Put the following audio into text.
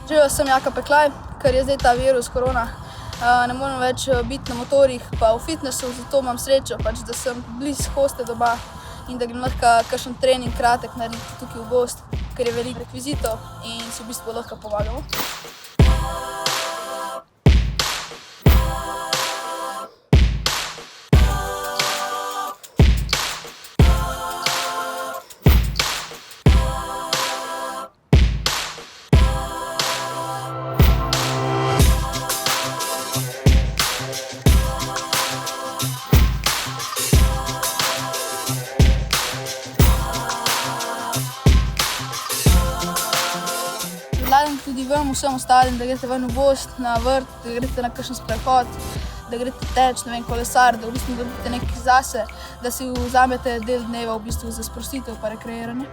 Živijo, sem Jaka Peklaj, ker je zdaj ta virus, korona. Ne morem več biti na motorjih, pa v fitnessu, zato imam srečo, da sem blizu hoste doma in da grem lahko kakšen trening kratek narediti tukaj v gozd, ker je veliko rekvizitov in si v bistvu lahko pomagamo. Predlagam tudi vam vsem ostalim, da greste ven v gozd, na vrt, da greste na kakšen sprehod, da greste teč, kolesar, da v bistvu naredite nekaj zase, da si vzamete del dneva v bistvu za sprostitev pa rekreiranje.